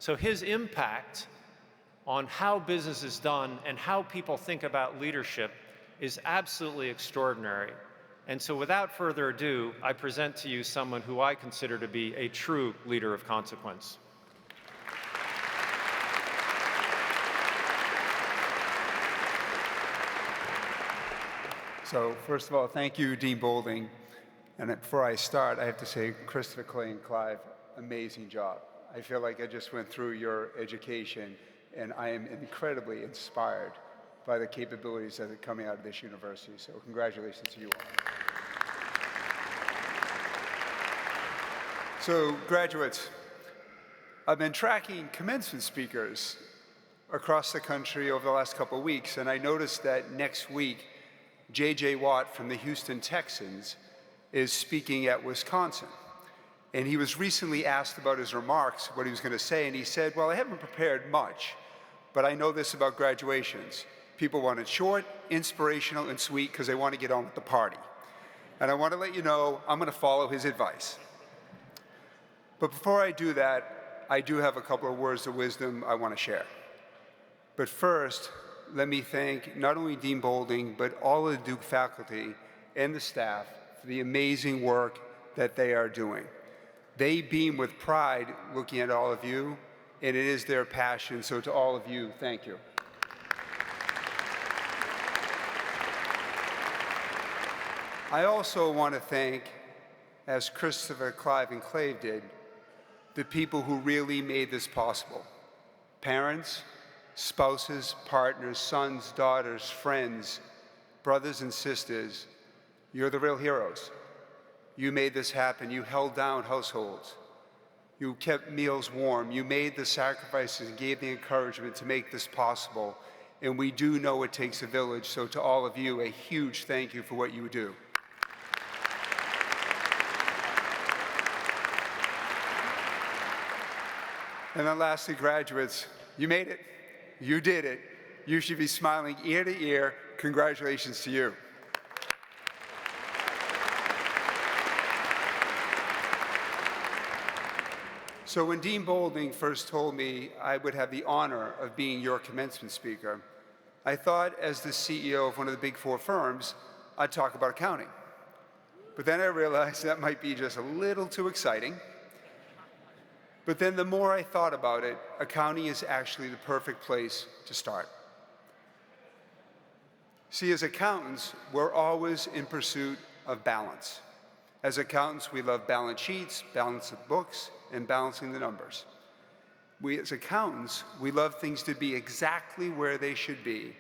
So his impact on how business is done and how people think about leadership is absolutely extraordinary. And so without further ado, I present to you someone who I consider to be a true leader of consequence. So first of all, thank you, Dean Boulding. And before I start, I have to say, Christopher, Clay, and Clive, amazing job. I feel like I just went through your education, and I am incredibly inspired by the capabilities that are coming out of this university. So congratulations to you all. So graduates, I've been tracking commencement speakers across the country over the last couple of weeks, and I noticed that next week, J.J. Watt from the Houston Texans is speaking at Wisconsin. And he was recently asked about his remarks, what he was going to say, and he said, well, I haven't prepared much, but I know this about graduations. People want it short, inspirational, and sweet because they want to get on with the party. And I want to let you know I'm going to follow his advice. But before I do that, I do have a couple of words of wisdom I want to share. But first, let me thank not only Dean Boulding, but all of the Duke faculty and the staff for the amazing work that they are doing. They beam with pride looking at all of you, and it is their passion. So to all of you, thank you. I also want to thank, as Christopher, Clive, and Clave did, the people who really made this possible. Parents, spouses, partners, sons, daughters, friends, brothers and sisters, you're the real heroes. You made this happen. You held down households. You kept meals warm. You made the sacrifices and gave the encouragement to make this possible. And we do know it takes a village, so to all of you, a huge thank you for what you do. And then lastly, graduates, you made it. You did it. You should be smiling ear to ear. Congratulations to you. So when Dean Boulding first told me I would have the honor of being your commencement speaker, I thought as the CEO of one of the big four firms, I'd talk about accounting. But then I realized that might be just a little too exciting. But then the more I thought about it, accounting is actually the perfect place to start. See, as accountants, we're always in pursuit of balance. As accountants, we love balance sheets, balance of books, and balancing the numbers. We, as accountants, we love things to be exactly where they should be,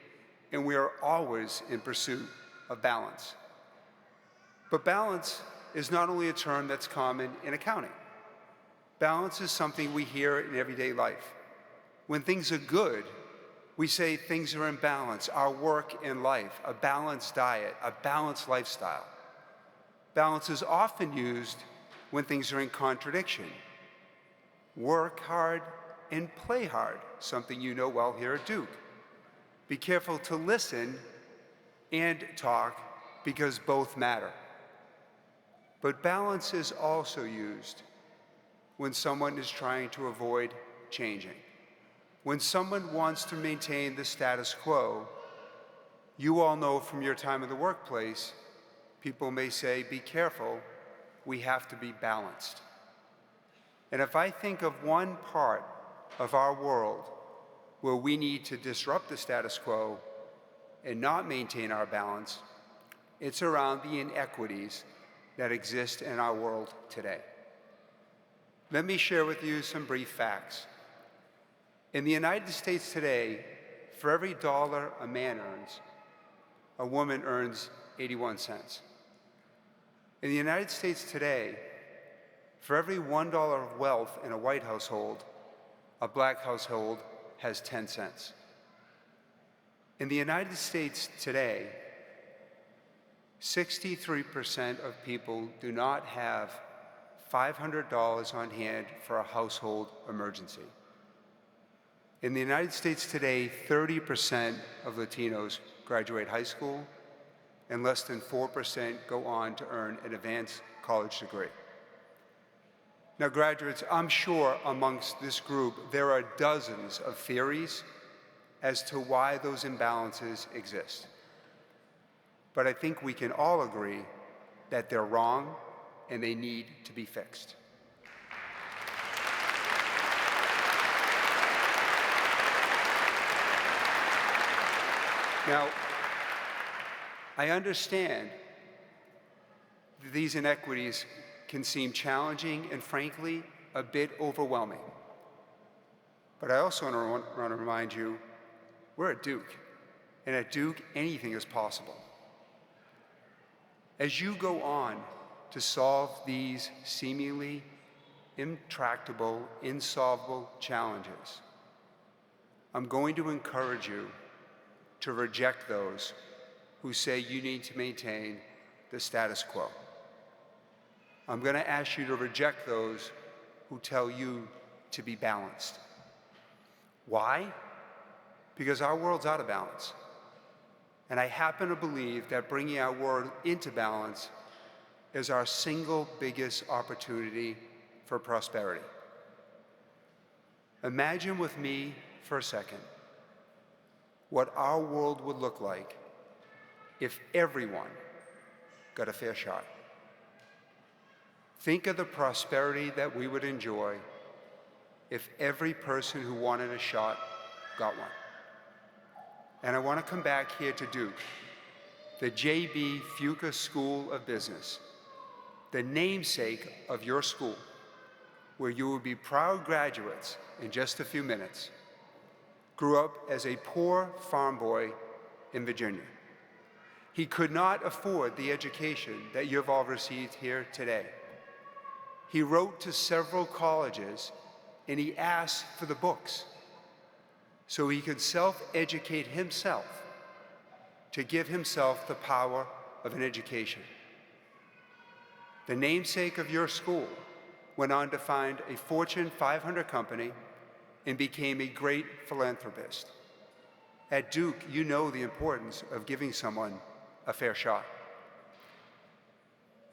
and we are always in pursuit of balance. But balance is not only a term that's common in accounting. Balance is something we hear in everyday life. When things are good, we say things are in balance, our work and life, a balanced diet, a balanced lifestyle. Balance is often used when things are in contradiction. Work hard and play hard, something you know well here at Duke. Be careful to listen and talk because both matter. But balance is also used when someone is trying to avoid changing. When someone wants to maintain the status quo, you all know from your time in the workplace, people may say, be careful, we have to be balanced. And if I think of one part of our world where we need to disrupt the status quo and not maintain our balance, it's around the inequities that exist in our world today. Let me share with you some brief facts. In the United States today, for every dollar a man earns, a woman earns 81 cents. In the United States today, for every $1 of wealth in a white household, a black household has 10 cents. In the United States today, 63% of people do not have $500 on hand for a household emergency. In the United States today, 30% of Latinos graduate high school, and less than 4% go on to earn an advanced college degree. Now, graduates, I'm sure amongst this group there are dozens of theories as to why those imbalances exist. But I think we can all agree that they're wrong and they need to be fixed. Now, I understand that these inequities can seem challenging and, frankly, a bit overwhelming. But I also want to remind you, we're at Duke, and at Duke, anything is possible. As you go on to solve these seemingly intractable, insolvable challenges, I'm going to encourage you to reject those who say you need to maintain the status quo. I'm going to ask you to reject those who tell you to be balanced. Why? Because our world's out of balance. And I happen to believe that bringing our world into balance is our single biggest opportunity for prosperity. Imagine with me for a second what our world would look like if everyone got a fair shot. Think of the prosperity that we would enjoy if every person who wanted a shot got one. And I want to come back here to Duke, the J.B. Fuqua School of Business, the namesake of your school, where you will be proud graduates in just a few minutes, grew up as a poor farm boy in Virginia. He could not afford the education that you've all received here today. He wrote to several colleges and he asked for the books so he could self-educate himself to give himself the power of an education. The namesake of your school went on to find a Fortune 500 company and became a great philanthropist. At Duke, you know the importance of giving someone a fair shot.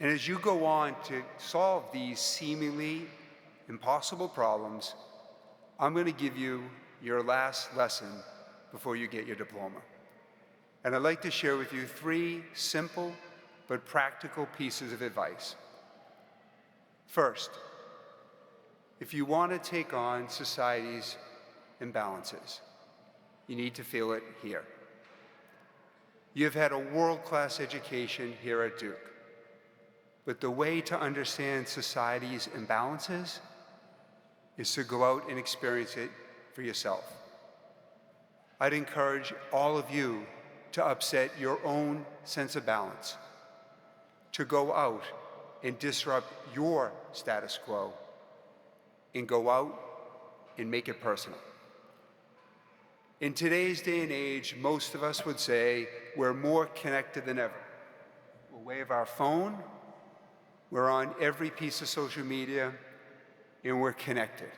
And as you go on to solve these seemingly impossible problems, I'm going to give you your last lesson before you get your diploma. And I'd like to share with you 3 simple but practical pieces of advice. First, if you want to take on society's imbalances, you need to feel it here. You've had a world-class education here at Duke, but the way to understand society's imbalances is to go out and experience it for yourself. I'd encourage all of you to upset your own sense of balance, to go out and disrupt your status quo, and go out and make it personal. In today's day and age, most of us would say we're more connected than ever. We'll wave our phone, we're on every piece of social media, and we're connected.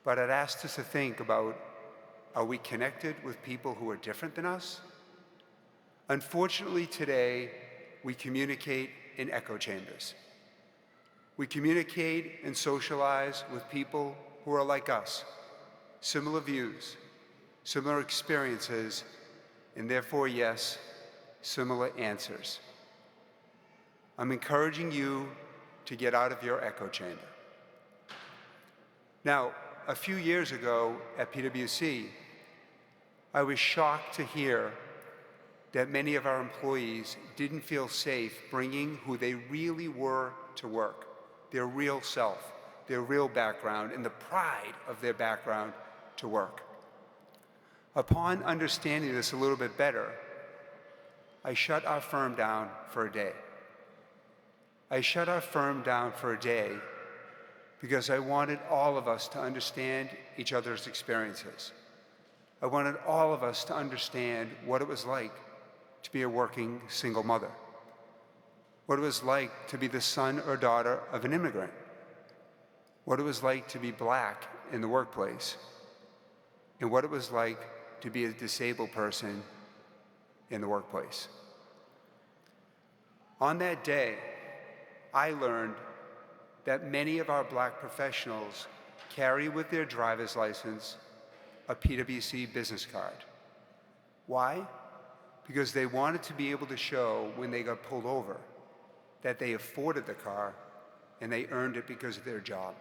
But I'd ask us to think about, are we connected with people who are different than us? Unfortunately, today, we communicate in echo chambers. We communicate and socialize with people who are like us, similar views, similar experiences, and therefore, yes, similar answers. I'm encouraging you to get out of your echo chamber. Now, a few years ago at PwC, I was shocked to hear that many of our employees didn't feel safe bringing who they really were to work, their real self, their real background, and the pride of their background to work. Upon understanding this a little bit better, I shut our firm down for a day. I shut our firm down for a day because I wanted all of us to understand each other's experiences. I wanted all of us to understand what it was like to be a working single mother, what it was like to be the son or daughter of an immigrant, what it was like to be Black in the workplace, and what it was like to be a disabled person in the workplace. On that day, I learned that many of our Black professionals carry with their driver's license a PwC business card. Why? Because they wanted to be able to show when they got pulled over that they afforded the car and they earned it because of their job.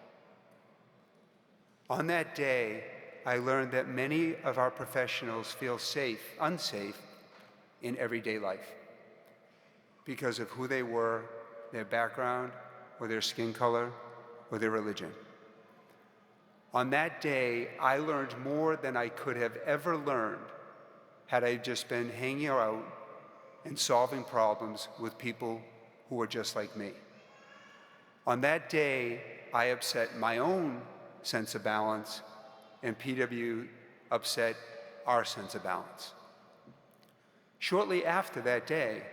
On that day, I learned that many of our professionals feel unsafe in everyday life because of who they were, their background, or their skin color, or their religion. On that day, I learned more than I could have ever learned had I just been hanging out and solving problems with people who were just like me. On that day, I upset my own sense of balance, and PW upset our sense of balance. Shortly after that day,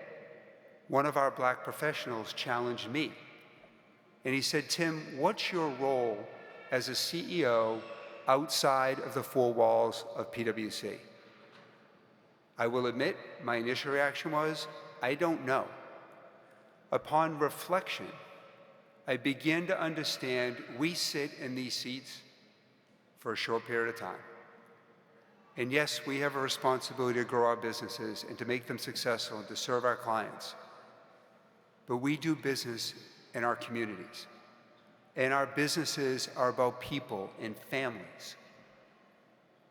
one of our Black professionals challenged me, and he said, "Tim, what's your role as a CEO outside of the four walls of PwC?" I will admit, my initial reaction was, I don't know. Upon reflection, I began to understand we sit in these seats for a short period of time. And yes, we have a responsibility to grow our businesses and to make them successful and to serve our clients. But we do business in our communities. And our businesses are about people and families.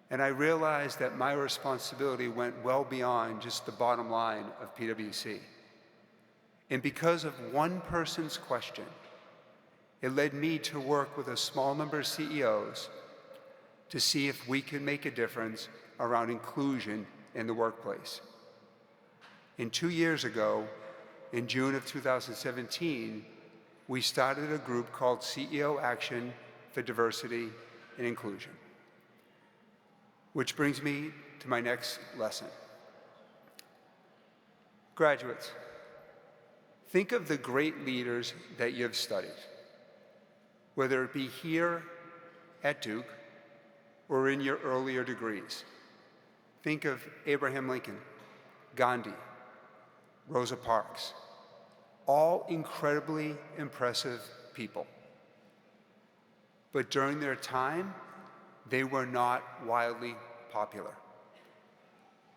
And I realized that my responsibility went well beyond just the bottom line of PwC. And because of one person's question, it led me to work with a small number of CEOs to see if we could make a difference around inclusion in the workplace. And 2 years ago, in June of 2017, we started a group called CEO Action for Diversity and Inclusion. Which brings me to my next lesson. Graduates, think of the great leaders that you've studied, whether it be here at Duke or in your earlier degrees. Think of Abraham Lincoln, Gandhi, Rosa Parks, all incredibly impressive people. But during their time, they were not wildly popular.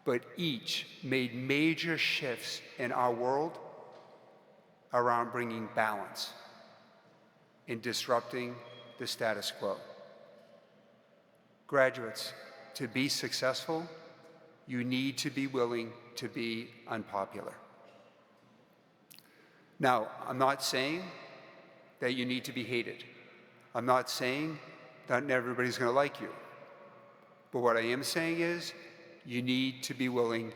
But each made major shifts in our world around bringing balance and disrupting the status quo. Graduates, to be successful, you need to be willing to be unpopular. Now, I'm not saying that you need to be hated. I'm not saying that not everybody's going to like you. But what I am saying is you need to be willing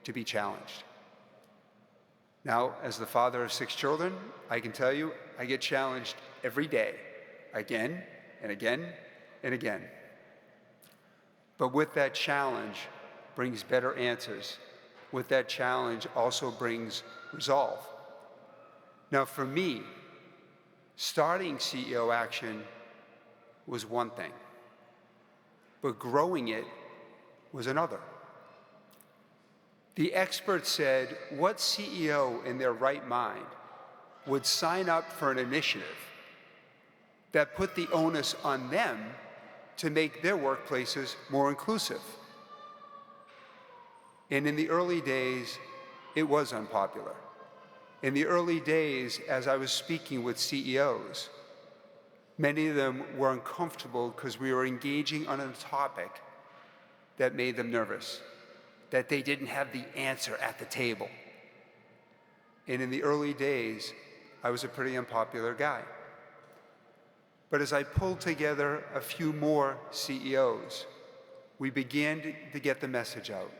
to be challenged. Now, as the father of 6 children, I can tell you I get challenged every day, again and again and again. But with that challenge brings better answers. With that challenge also brings resolve. Now, for me, starting CEO Action was one thing, but growing it was another. The experts said, what CEO in their right mind would sign up for an initiative that put the onus on them to make their workplaces more inclusive? And in the early days, it was unpopular. In the early days, as I was speaking with CEOs, many of them were uncomfortable because we were engaging on a topic that made them nervous, that they didn't have the answer at the table. And in the early days, I was a pretty unpopular guy. But as I pulled together a few more CEOs, we began to get the message out,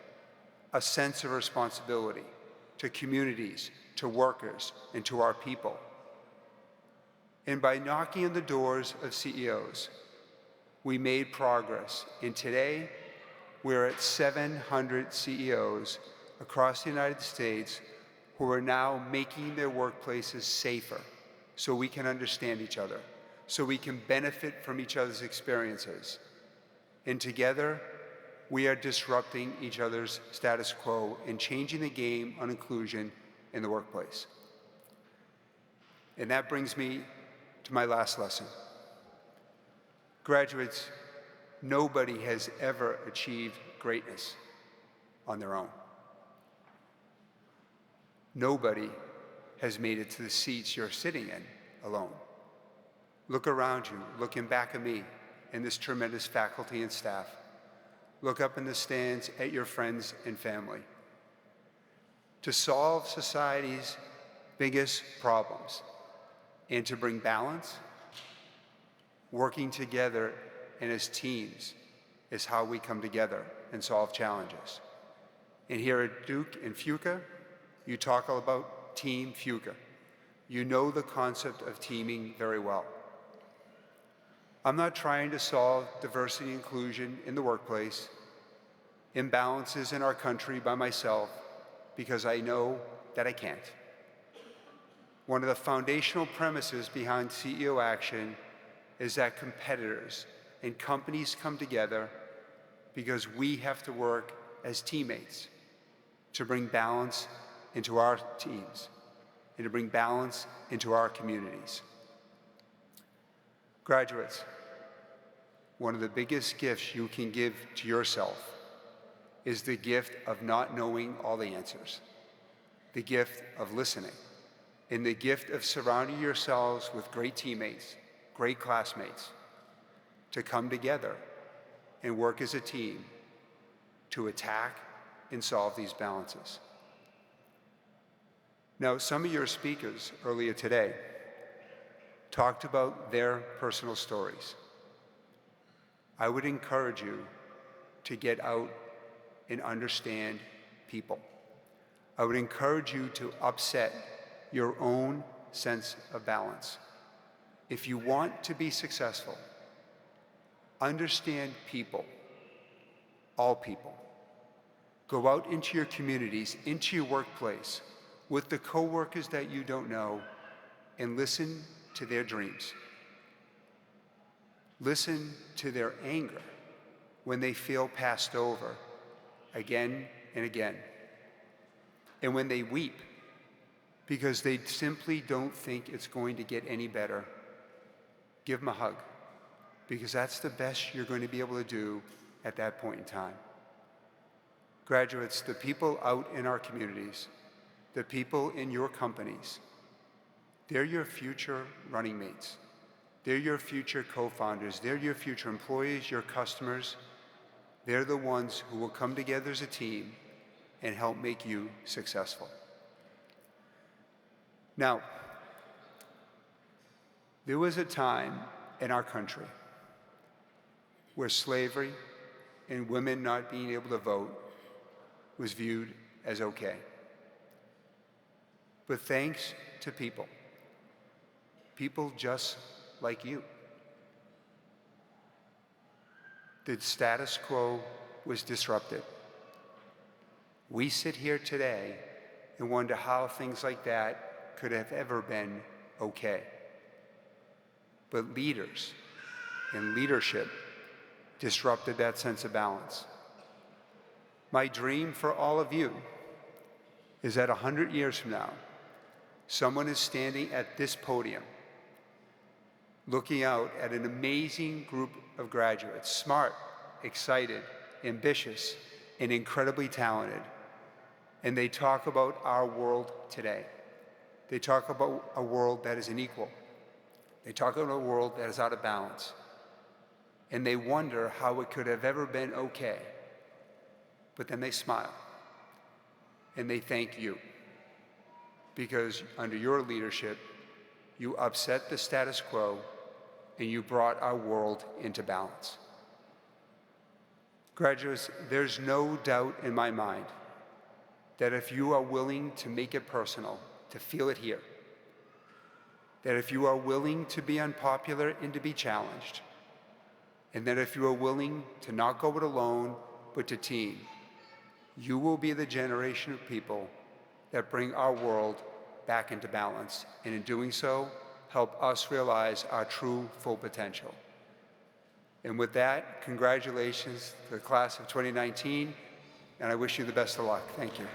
a sense of responsibility to communities, to workers, and to our people. And by knocking on the doors of CEOs, we made progress. And today, we're at 700 CEOs across the United States who are now making their workplaces safer so we can understand each other, so we can benefit from each other's experiences. And together, we are disrupting each other's status quo and changing the game on inclusion in the workplace. And that brings me to my last lesson. Graduates, nobody has ever achieved greatness on their own. Nobody has made it to the seats you're sitting in alone. Look around you, looking back at me and this tremendous faculty and staff. Look up in the stands at your friends and family. To solve society's biggest problems and to bring balance, working together and as teams is how we come together and solve challenges. And here at Duke and Fuqua, you talk all about Team Fuqua. You know the concept of teaming very well. I'm not trying to solve diversity and inclusion in the workplace, imbalances in our country by myself, because I know that I can't. One of the foundational premises behind CEO Action is that competitors and companies come together because we have to work as teammates to bring balance into our teams and to bring balance into our communities. Graduates, one of the biggest gifts you can give to yourself is the gift of not knowing all the answers, the gift of listening, and the gift of surrounding yourselves with great teammates, great classmates, to come together and work as a team to attack and solve these balances. Now, some of your speakers earlier today talked about their personal stories. I would encourage you to get out and understand people. I would encourage you to upset your own sense of balance. If you want to be successful, understand people, all people. Go out into your communities, into your workplace, with the coworkers that you don't know, and listen to their dreams. Listen to their anger when they feel passed over again and again. And when they weep because they simply don't think it's going to get any better, give them a hug, because that's the best you're going to be able to do at that point in time. Graduates, the people out in our communities, the people in your companies, they're your future running mates. They're your future co-founders. They're your future employees, your customers. They're the ones who will come together as a team and help make you successful. Now, there was a time in our country where slavery and women not being able to vote was viewed as okay. But thanks to people just like you, the status quo was disrupted. We sit here today and wonder how things like that could have ever been okay. But leaders and leadership disrupted that sense of balance. My dream for all of you is that 100 years from now, someone is standing at this podium looking out at an amazing group of graduates, smart, excited, ambitious, and incredibly talented. And they talk about our world today. They talk about a world that is unequal. They talk about a world that is out of balance. And they wonder how it could have ever been okay. But then they smile. And they thank you. Because under your leadership, you upset the status quo and you brought our world into balance. Graduates, there's no doubt in my mind that if you are willing to make it personal, to feel it here, that if you are willing to be unpopular and to be challenged, and that if you are willing to not go it alone, but to team, you will be the generation of people that bring our world back into balance, and in doing so, help us realize our true full potential. And with that, congratulations to the class of 2019, and I wish you the best of luck. Thank you.